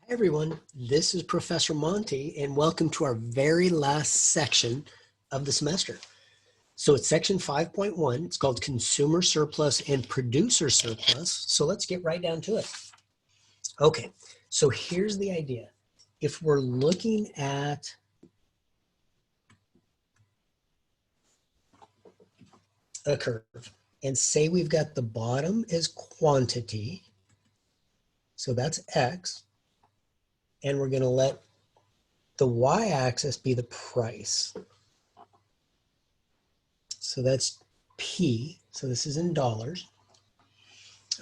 Hi everyone, this is Professor Monty and welcome to our very last section of the semester. So it's section 5.1, it's called Consumer Surplus and Producer Surplus. So let's get right down to it. Okay, so here's the idea. If we're looking at a curve and say we've got the bottom is quantity, so that's X, and we're gonna let the y-axis be the price. So that's P, so this is in dollars.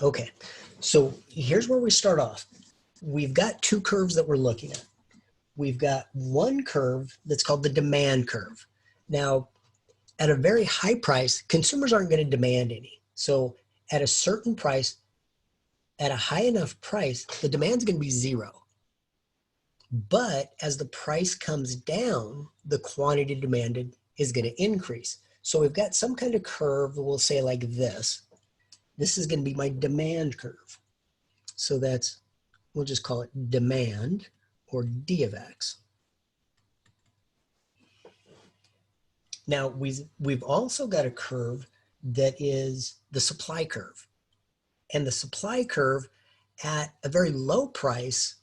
Okay, so here's where we start off. We've got two curves that we're looking at. We've got one curve that's called the demand curve. Now, at a very high price, consumers aren't going to demand any. So at a certain price, at a high enough price, the demand's going to be zero. But as the price comes down, the quantity demanded is going to increase. So we've got some kind of curve, we'll say like this. This is going to be my demand curve. So that's, we'll just call it demand or D of X. Now we've also got a curve that is the supply curve. And the supply curve at a very low price,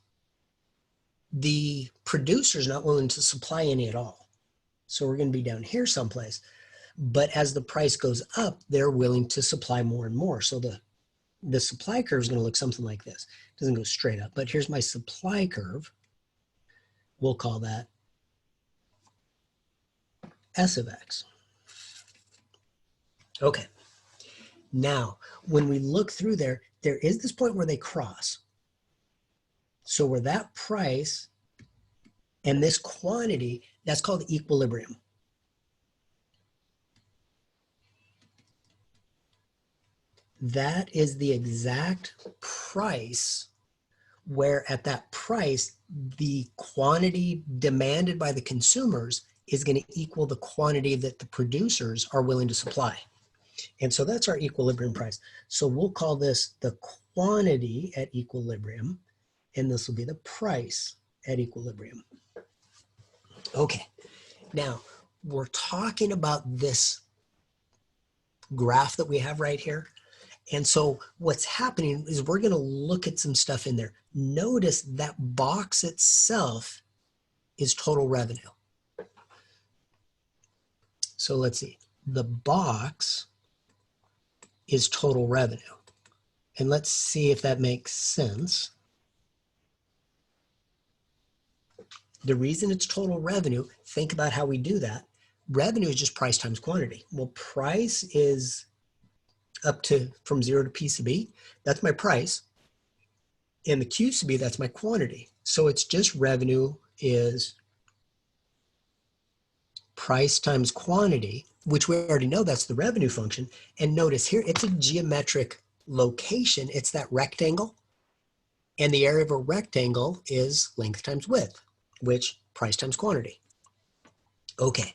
the producer's not willing to supply any at all. So we're going to be down here someplace. But as the price goes up, they're willing to supply more and more. So the supply curve is going to look something like this. It doesn't go straight up, but here's my supply curve. We'll call that S of X. Okay. Now, when we look through there, there is this point where they cross. So where that price and this quantity, that's called equilibrium. That is the exact price where at that price, the quantity demanded by the consumers is going to equal the quantity that the producers are willing to supply. And so that's our equilibrium price. So we'll call this the quantity at equilibrium, and this will be the price at equilibrium. Okay, now we're talking about this graph that we have right here. And so what's happening is we're going to look at some stuff in there. Notice that box itself is total revenue. So let's see. The box is total revenue. And let's see if that makes sense. The reason it's total revenue, think about how we do that. Revenue is just price times quantity. Well, price is up to from 0 to P sub B, that's my price. And the Q sub B, that's my quantity. So it's just revenue is price times quantity, which we already know that's the revenue function. And notice here, it's a geometric location. It's that rectangle. And the area of a rectangle is length times width, which price times quantity. Okay.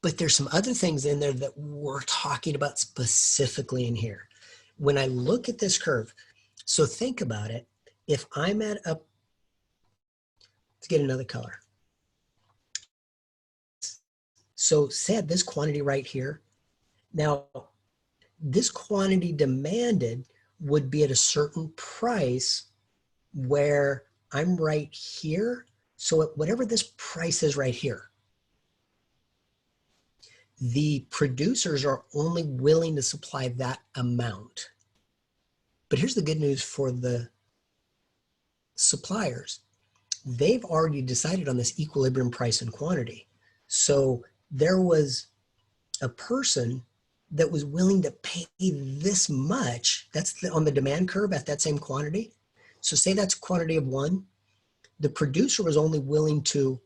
But there's some other things in there that we're talking about specifically in here. When I look at this curve, so think about it. If I'm at a, let's get another color. So say this quantity right here. Now, this quantity demanded would be at a certain price where I'm right here. So at whatever this price is right here, the producers are only willing to supply that amount. But here's the good news for the suppliers. They've already decided on this equilibrium price and quantity. So there was a person that was willing to pay this much. That's on the demand curve at that same quantity. So say that's quantity of 1. The producer was only willing to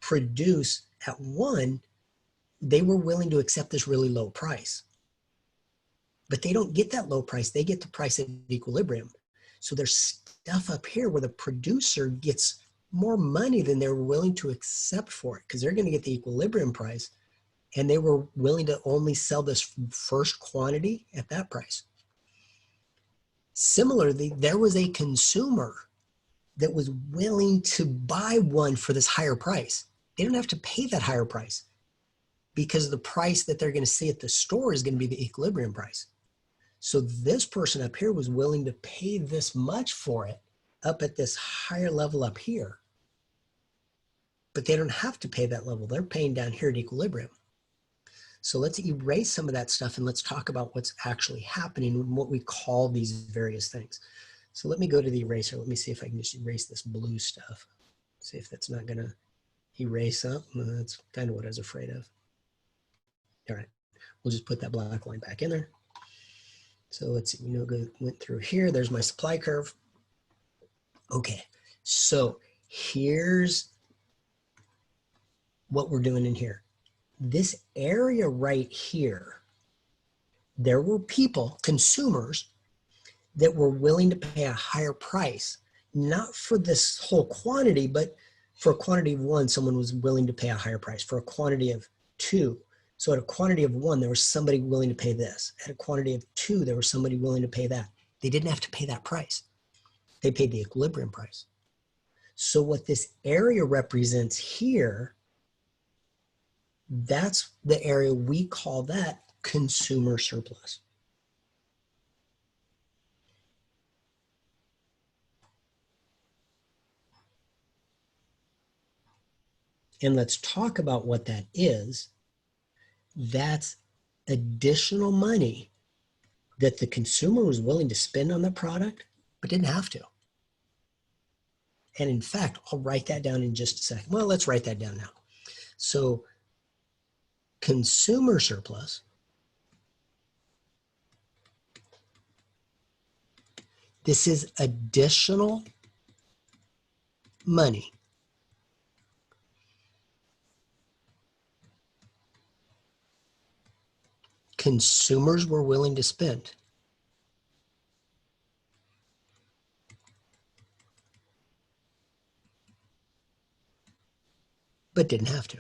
produce at 1. They were willing to accept this really low price. But they don't get that low price. They get the price at equilibrium. So there's stuff up here where the producer gets more money than they were willing to accept for it because they're going to get the equilibrium price. And they were willing to only sell this first quantity at that price. Similarly, there was a consumer that was willing to buy one for this higher price. They don't have to pay that higher price because the price that they're going to see at the store is going to be the equilibrium price. So this person up here was willing to pay this much for it up at this higher level up here. But they don't have to pay that level. They're paying down here at equilibrium. So let's erase some of that stuff and let's talk about what's actually happening and what we call these various things. So let me go to the eraser. Let me see if I can just erase this blue stuff. See if that's not gonna erase up. That's kind of what I was afraid of. All right, we'll just put that black line back in there. So let's see, went through here. There's my supply curve. Okay, so here's what we're doing in here. This area right here, there were people, consumers, that were willing to pay a higher price, not for this whole quantity, but for a quantity of one, someone was willing to pay a higher price. For a quantity of two, so at a quantity of one, there was somebody willing to pay this. At a quantity of two, there was somebody willing to pay that. They didn't have to pay that price. They paid the equilibrium price. So what this area represents here, that's the area we call that consumer surplus. And let's talk about what that is. That's additional money that the consumer was willing to spend on the product, but didn't have to. And in fact, I'll write that down in just a second. Well, let's write that down now. So consumer surplus this is additional money consumers were willing to spend. But didn't have to.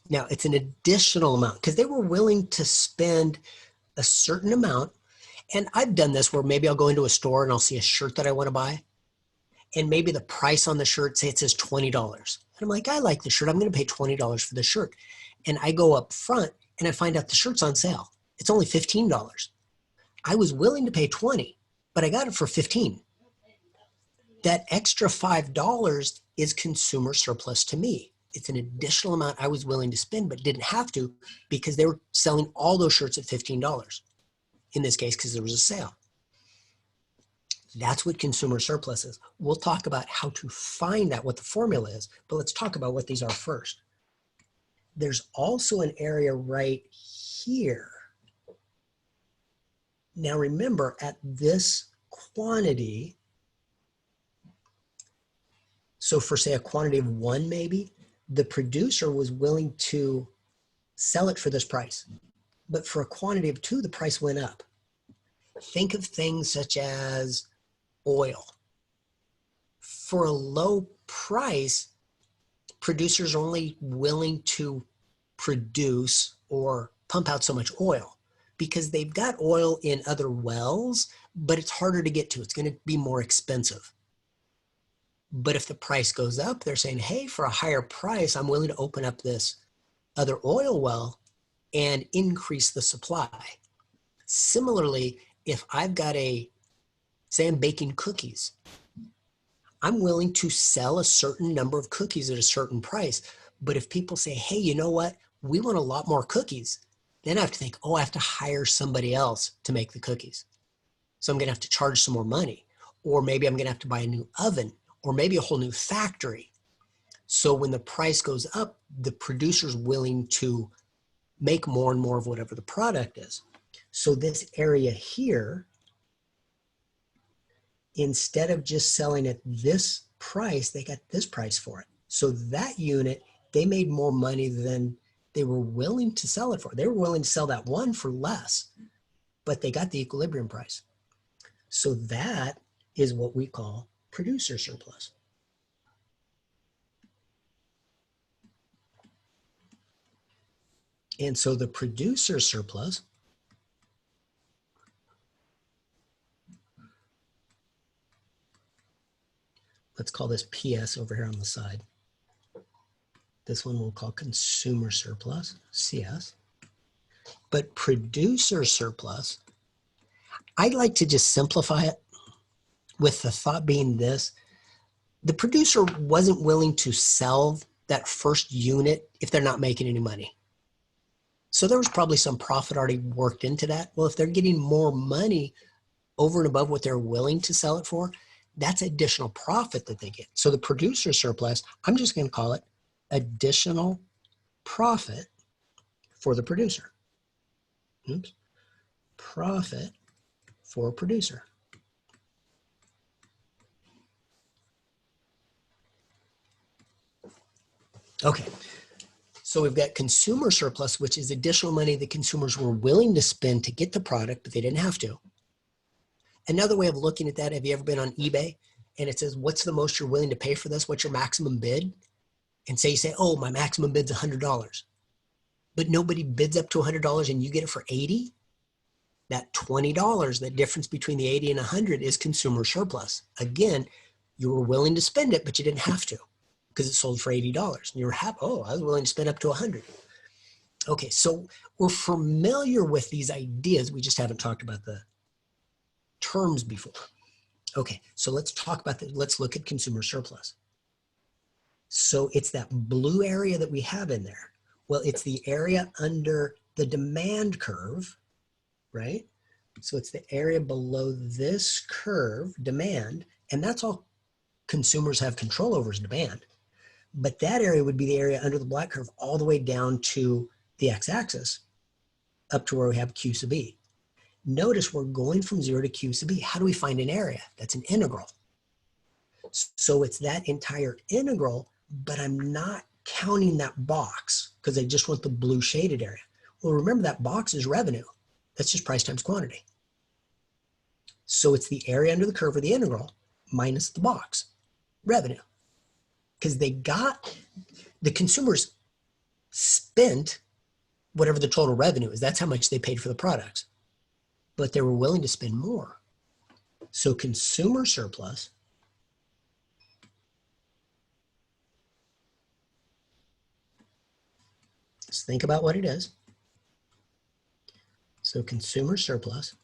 Now, it's an additional amount because they were willing to spend a certain amount. And I've done this where maybe I'll go into a store and I'll see a shirt that I want to buy. And maybe the price on the shirt, say it says $20. And I'm like, I like the shirt. I'm going to pay $20 for the shirt. And I go up front and I find out the shirt's on sale. It's only $15. I was willing to pay $20, but I got it for $15. That extra $5 is consumer surplus to me. It's an additional amount I was willing to spend, but didn't have to because they were selling all those shirts at $15. In this case, because there was a sale. That's what consumer surplus is. We'll talk about how to find out what the formula is, but let's talk about what these are first. There's also an area right here. Now remember, at this quantity, so for say a quantity of one maybe, the producer was willing to sell it for this price. But for a quantity of two, the price went up. Think of things such as oil. For a low price, producers are only willing to produce or pump out so much oil because they've got oil in other wells, but it's harder to get to. It's going to be more expensive. But if the price goes up, they're saying, hey, for a higher price, I'm willing to open up this other oil well and increase the supply. Similarly, if I've got say I'm baking cookies, I'm willing to sell a certain number of cookies at a certain price. But if people say, hey, you know what? We want a lot more cookies. Then I have to think, oh, I have to hire somebody else to make the cookies. So I'm going to have to charge some more money. Or maybe I'm going to have to buy a new oven or maybe a whole new factory. So when the price goes up, the producer's willing to make more and more of whatever the product is. So this area here, instead of just selling at this price, they got this price for it. So that unit, they made more money than they were willing to sell it for. They were willing to sell that one for less, but they got the equilibrium price. So that is what we call producer surplus. And so the producer surplus let's call this PS over here on the side. This one we'll call consumer surplus, CS. But producer surplus, I'd like to just simplify it with the thought being this. The producer wasn't willing to sell that first unit if they're not making any money. So there was probably some profit already worked into that. Well, if they're getting more money over and above what they're willing to sell it for, that's additional profit that they get. So the producer surplus, I'm just going to call it additional profit for the producer. Oops. Profit for a producer. Okay, so we've got consumer surplus, which is additional money that consumers were willing to spend to get the product, but they didn't have to. Another way of looking at that, have you ever been on eBay and it says, what's the most you're willing to pay for this? What's your maximum bid? And say, you say, oh, my maximum bid's $100. But nobody bids up to $100 and you get it for 80. That $20, that difference between the 80 and 100 is consumer surplus. Again, you were willing to spend it, but you didn't have to because it sold for $80. And you were happy, oh, I was willing to spend up to 100. Okay, so we're familiar with these ideas. We just haven't talked about the terms before. Okay, so let's talk about that. Let's look at consumer surplus. So it's that blue area that we have in there. Well, it's the area under the demand curve, right? So it's the area below this curve, demand, and that's all consumers have control over is demand. But that area would be the area under the black curve all the way down to the x-axis up to where we have Q sub E. Notice we're going from 0 to Q sub E. How do we find an area? That's an integral. So it's that entire integral, but I'm not counting that box because I just want the blue shaded area. Well, remember that box is revenue. That's just price times quantity. So it's the area under the curve of the integral minus the box, revenue. Because the consumers spent whatever the total revenue is. That's how much they paid for the products. But they were willing to spend more. So consumer surplus just think about what it is. So consumer surplus,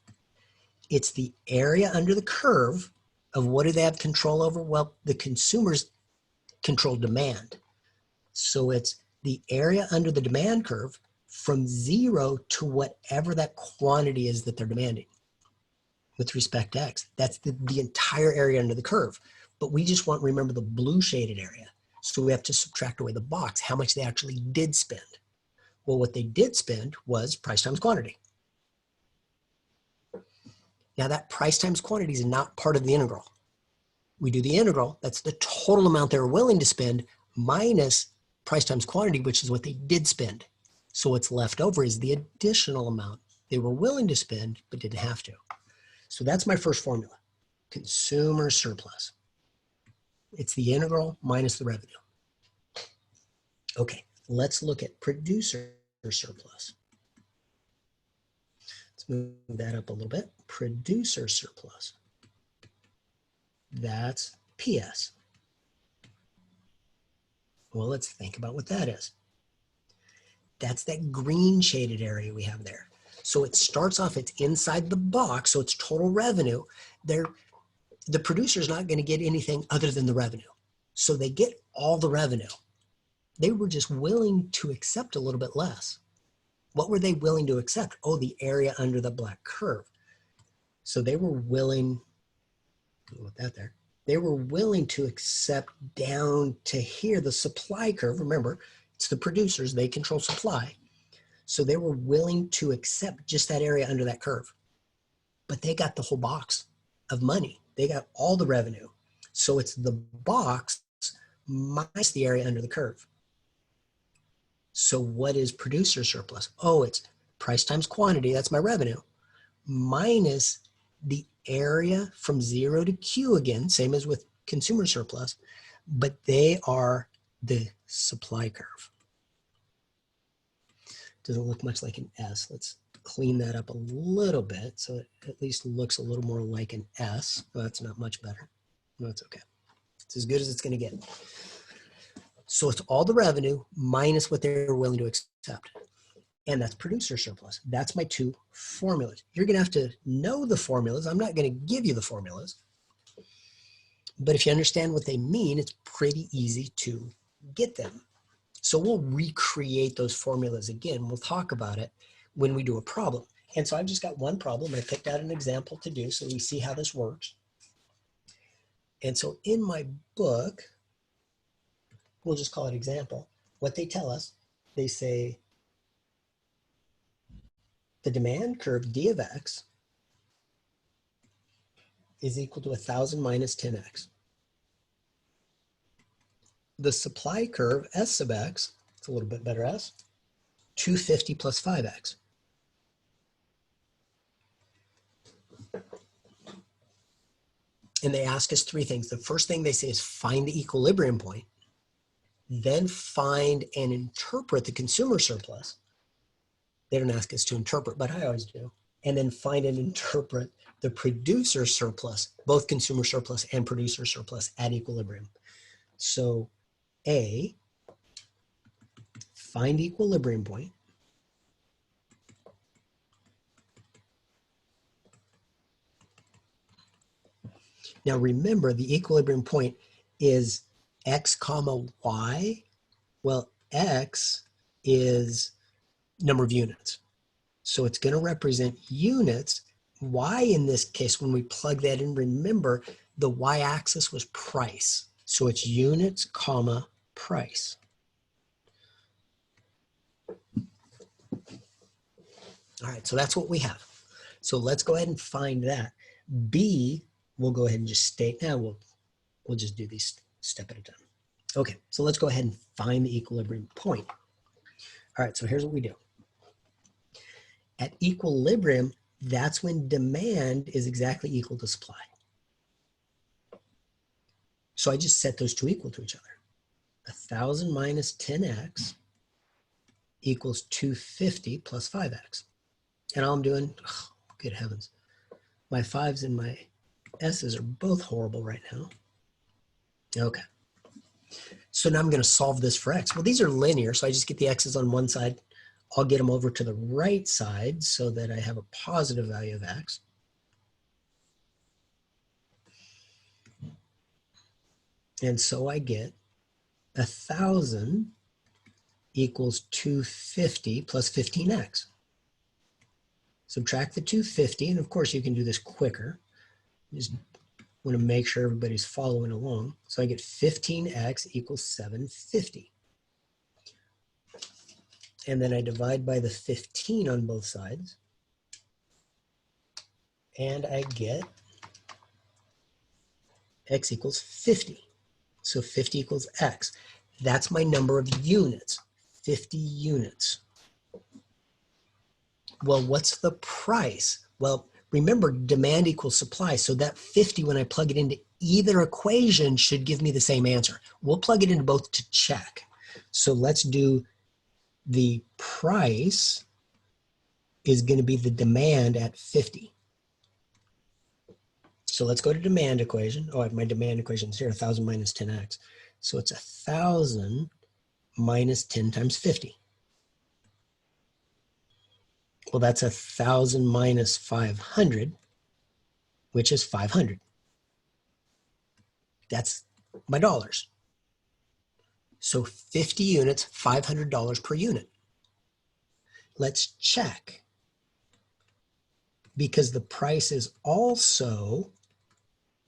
it's the area under the curve of what do they have control over? Well, the consumers control demand. So it's the area under the demand curve from 0 to whatever that quantity is that they're demanding with respect to X. That's the entire area under the curve. But we just want, remember, the blue shaded area. So we have to subtract away the box, how much they actually did spend. Well, what they did spend was price times quantity. Now that price times quantity is not part of the integral. We do the integral, that's the total amount they were willing to spend minus price times quantity, which is what they did spend. So what's left over is the additional amount they were willing to spend but didn't have to. So that's my first formula, consumer surplus. It's the integral minus the revenue. Okay, let's look at producer surplus. Let's move that up a little bit. Producer surplus. That's PS. Well, let's think about what that is. That's that green shaded area we have there. So it starts off, it's inside the box, so it's total revenue. The producer's not going to get anything other than the revenue. So they get all the revenue. They were just willing to accept a little bit less. What were they willing to accept? Oh, the area under the black curve. So they were willing, with that there, they were willing to accept down to here, the supply curve. Remember, it's the producers, they control supply. So they were willing to accept just that area under that curve. But they got the whole box of money. They got all the revenue. So it's the box minus the area under the curve. So what is producer surplus? Oh, it's price times quantity, that's my revenue, minus the area from 0 to Q again, same as with consumer surplus, but they are the supply curve. Doesn't look much like an S. Let's clean that up a little bit so it at least looks a little more like an S. Well, that's not much better. No, it's okay. It's as good as it's going to get. So it's all the revenue minus what they're willing to accept. And that's producer surplus. That's my two formulas. You're going to have to know the formulas. I'm not going to give you the formulas. But if you understand what they mean, it's pretty easy to get them. So we'll recreate those formulas again. We'll talk about it when we do a problem. And so I've just got one problem. I picked out an example to do so we see how this works. And so in my book, we'll just call it example. What they tell us, they say the demand curve D of X is equal to 1,000 minus 10X. The supply curve S sub X, it's a little bit better S, 250 plus 5X. And they ask us three things. The first thing they say is find the equilibrium point, then find and interpret the consumer surplus. They don't ask us to interpret, but I always do. And then find and interpret the producer surplus, both consumer surplus and producer surplus at equilibrium. So A, find equilibrium point. Now remember, the equilibrium point is X comma Y. Well, X is number of units. So it's going to represent units. Y in this case, when we plug that in, remember the y-axis was price. So it's units, comma, price. All right, so that's what we have. So let's go ahead and find that. B, we'll go ahead and just state now. We'll just do these step at a time. Okay, so let's go ahead and find the equilibrium point. All right, so here's what we do. At equilibrium, that's when demand is exactly equal to supply. So I just set those two equal to each other. 1,000 minus 10X equals 250 plus 5X. And all I'm doing, oh, good heavens, my 5s and my S's are both horrible right now. Okay. So now I'm going to solve this for X. Well, these are linear, so I just get the X's on one side. I'll get them over to the right side so that I have a positive value of X. And so I get 1,000 equals 250 plus 15X. Subtract the 250, and of course you can do this quicker. Just want to make sure everybody's following along. So I get 15X equals 750. And then I divide by the 15 on both sides. And I get X equals 50. So 50 equals X. That's my number of units, 50 units. Well, what's the price? Well, remember, demand equals supply. So that 50, when I plug it into either equation, should give me the same answer. We'll plug it into both to check. So let's do the price is going to be the demand at 50. So let's go to demand equation. Oh, my demand equation is here, 1,000 minus 10X. So it's 1,000 minus 10 times 50. Well, that's 1,000 minus 500, which is 500. That's my dollars. So 50 units, $500 per unit. Let's check. Because the price is also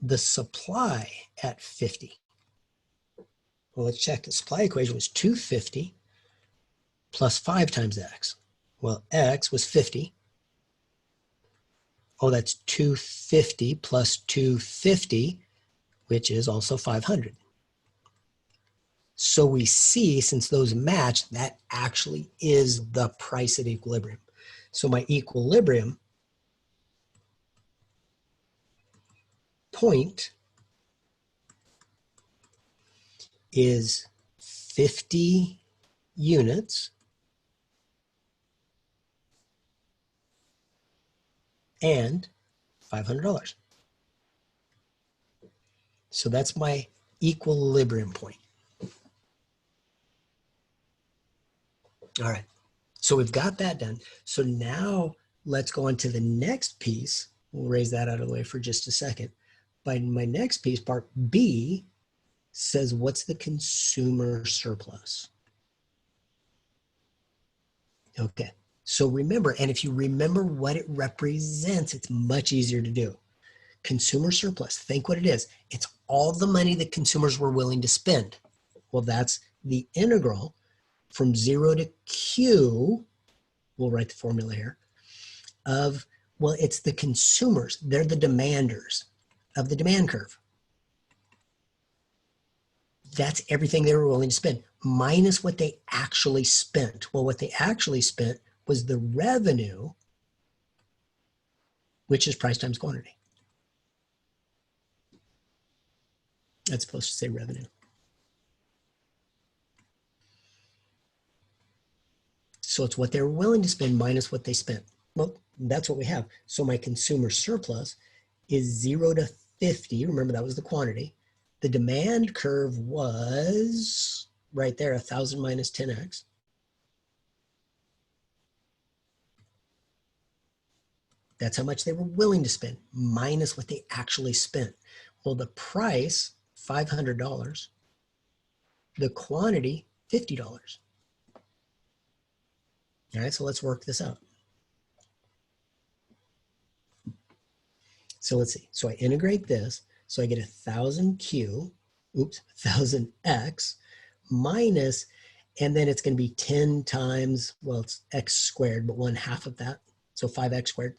the supply at 50. Well, let's check. The supply equation was 250 plus 5 times X. Well, X was 50. Oh, that's 250 plus 250, which is also 500. So we see, since those match, that actually is the price at equilibrium. So my equilibrium point is 50 units and $500. So that's my equilibrium point. All right, so we've got that done. So now let's go on to the next piece. We'll raise that out of the way for just a second. By my next piece, part B, says what's the consumer surplus? Okay, so remember, and if you remember what it represents, it's much easier to do. Consumer surplus, think what it is. It's all the money that consumers were willing to spend. Well, that's the integral from 0 to Q, we'll write the formula here, of, well, it's the consumers. They're the demanders of the demand curve. That's everything they were willing to spend, minus what they actually spent. Well, what they actually spent was the revenue, which is price times quantity. That's supposed to say revenue. So it's what they were willing to spend minus what they spent. Well, that's what we have. So my consumer surplus is 0 to 50. Remember, that was the quantity. The demand curve was right there, 1,000 minus 10x. That's how much they were willing to spend, minus what they actually spent. Well, the price, $500. The quantity, $50. All right, so let's work this out. So let's see. So I integrate this. So I get 1,000Q, 1,000X minus, and then it's going to be 10 times, well, it's X squared, but 1/2 of that. So 5X squared.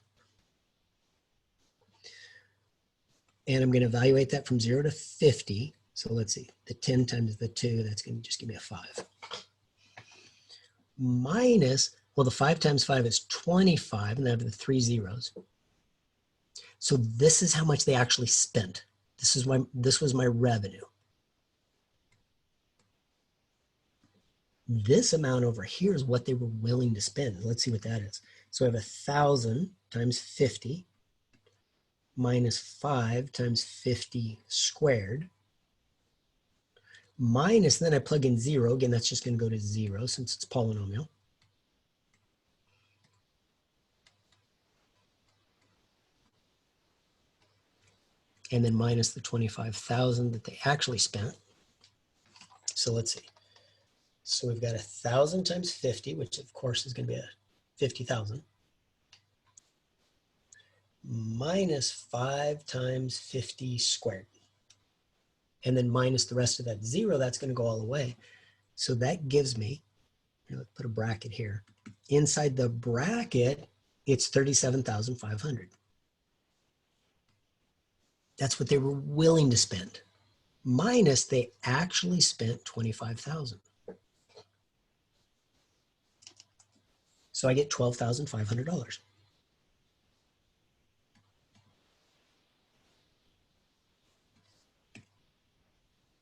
And I'm going to evaluate that from 0 to 50. So let's see. The 10 times the 2, that's going to just give me a 5. Minus, well, the 5 times 5 is 25, and then I have the 3 zeros. So this is how much they actually spent. This was my revenue. This amount over here is what they were willing to spend. Let's see what that is. So I have 1,000 times 50 minus 5 times 50 squared minus, then I plug in 0. Again, that's just going to go to 0 since it's polynomial. And then minus the 25,000 that they actually spent. So let's see. So we've got 1,000 times 50, which of course is going to be 50,000, minus 5 times 50 squared. And then minus the rest of that 0, that's going to go all away. So that gives me, let's put a bracket here. Inside the bracket, it's 37,500. That's what they were willing to spend, minus they actually spent 25,000. So I get $12,500.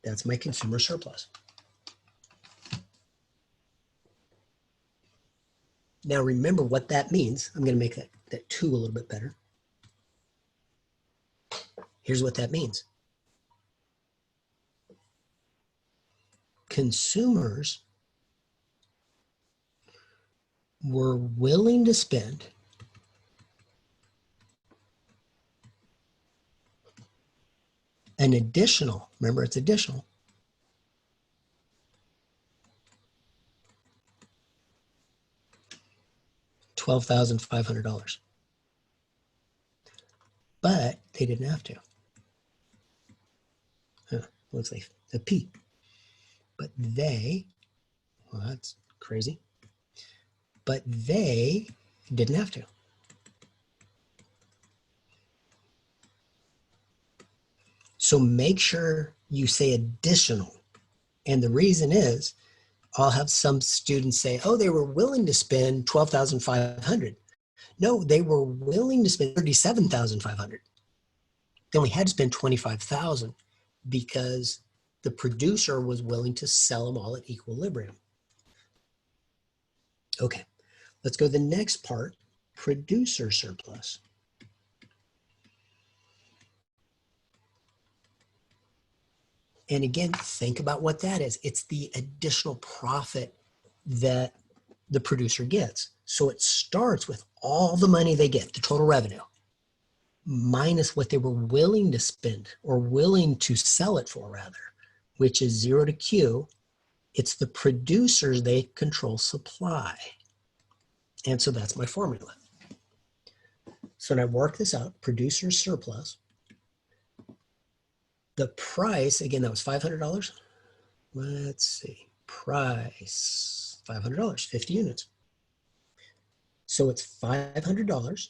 That's my consumer surplus. Now remember what that means. I'm going to make that 2 a little bit better. Here's what that means. Consumers were willing to spend an additional, remember it's additional, $12,500. But they didn't have to. Looks like a P. But they, well, that's crazy. But they didn't have to. So make sure you say additional. And the reason is, I'll have some students say, oh, they were willing to spend $12,500. No, they were willing to spend $37,500. They only had to spend $25,000 because the producer was willing to sell them all at equilibrium. Okay, let's go to the next part, producer surplus. And again, think about what that is. It's the additional profit that the producer gets. So it starts with all the money they get, the total revenue, minus what they were willing to spend or willing to sell it for, rather, which is 0 to Q. It's the producers, they control supply. And so that's my formula. So when I work this out, producer surplus, the price, again, that was $500. Let's see, price, $500, 50 units. So it's $500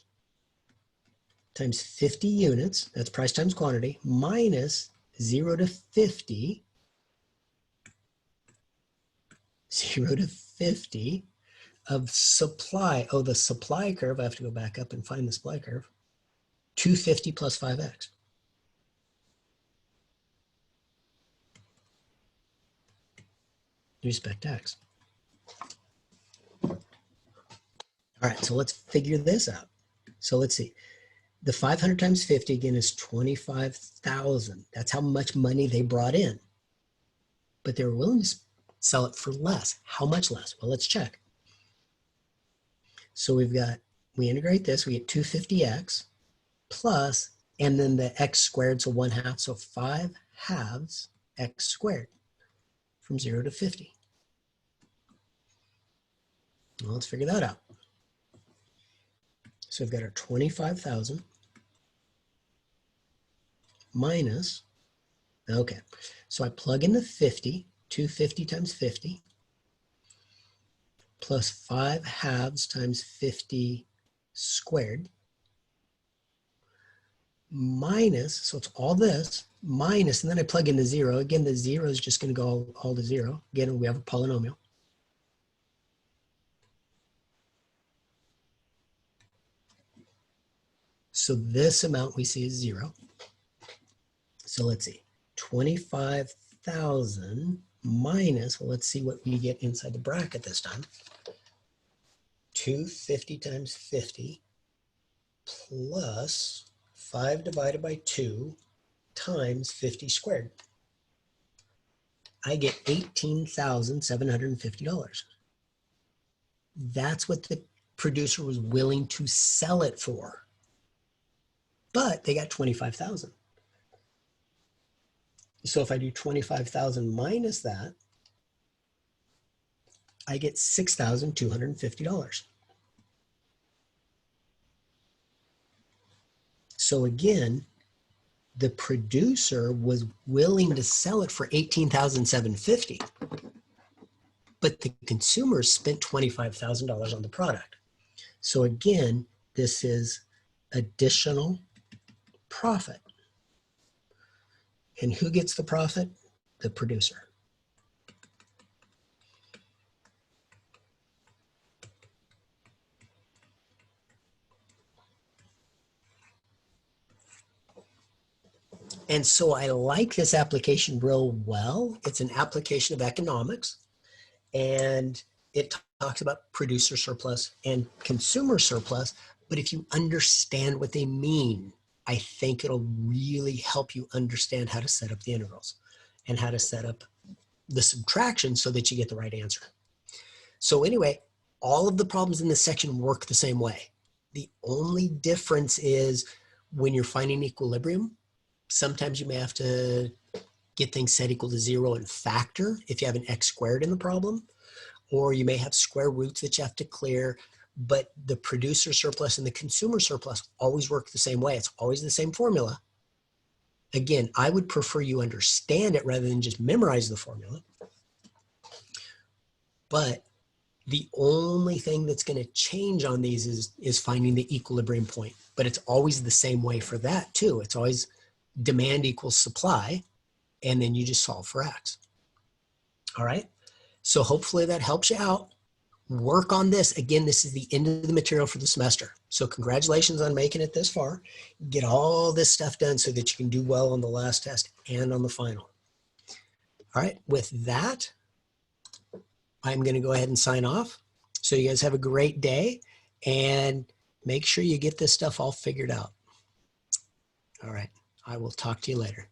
times 50 units, that's price times quantity, minus 0 to 50, 0 to 50 of supply. Oh, the supply curve, I have to go back up and find the supply curve. 250 plus 5x. Respect x. All right, so let's figure this out. So let's see. The 500 times 50 again is 25,000. That's how much money they brought in. But they were willing to sell it for less. How much less? Well, let's check. So we integrate this, we get 250x plus, and then the x squared, so 1/2, so 5 halves x squared from 0 to 50. Well, let's figure that out. So we've got our 25,000 minus, okay, so I plug in the 50, 250 times 50, plus 5 halves times 50 squared, minus, so it's all this, minus, and then I plug in the 0. Again, the 0 is just going to go all to 0. Again, we have a polynomial. So this amount we see is 0. So let's see, 25,000 minus, well, let's see what we get inside the bracket this time. 250 times 50 plus 5 divided by 2 times 50 squared. I get $18,750. That's what the producer was willing to sell it for. But they got 25,000. So if I do 25,000 minus that, I get $6,250. So again, the producer was willing to sell it for $18,750, but the consumers spent $25,000 on the product. So again, this is additional profit. And who gets the profit? The producer. And so I like this application real well. It's an application of economics, and it talks about producer surplus and consumer surplus. But if you understand what they mean, I think it'll really help you understand how to set up the integrals and how to set up the subtraction so that you get the right answer. So anyway, all of the problems in this section work the same way. The only difference is when you're finding equilibrium, sometimes you may have to get things set equal to 0 and factor if you have an x squared in the problem, or you may have square roots that you have to clear, but the producer surplus and the consumer surplus always work the same way. It's always the same formula. Again, I would prefer you understand it rather than just memorize the formula. But the only thing that's going to change on these is finding the equilibrium point. But it's always the same way for that too. It's always demand equals supply, and then you just solve for x. All right. So hopefully that helps you out. Work on this. Again, this is the end of the material for the semester. So congratulations on making it this far. Get all this stuff done so that you can do well on the last test and on the final. All right. With that, I'm going to go ahead and sign off. So you guys have a great day, and make sure you get this stuff all figured out. All right. I will talk to you later.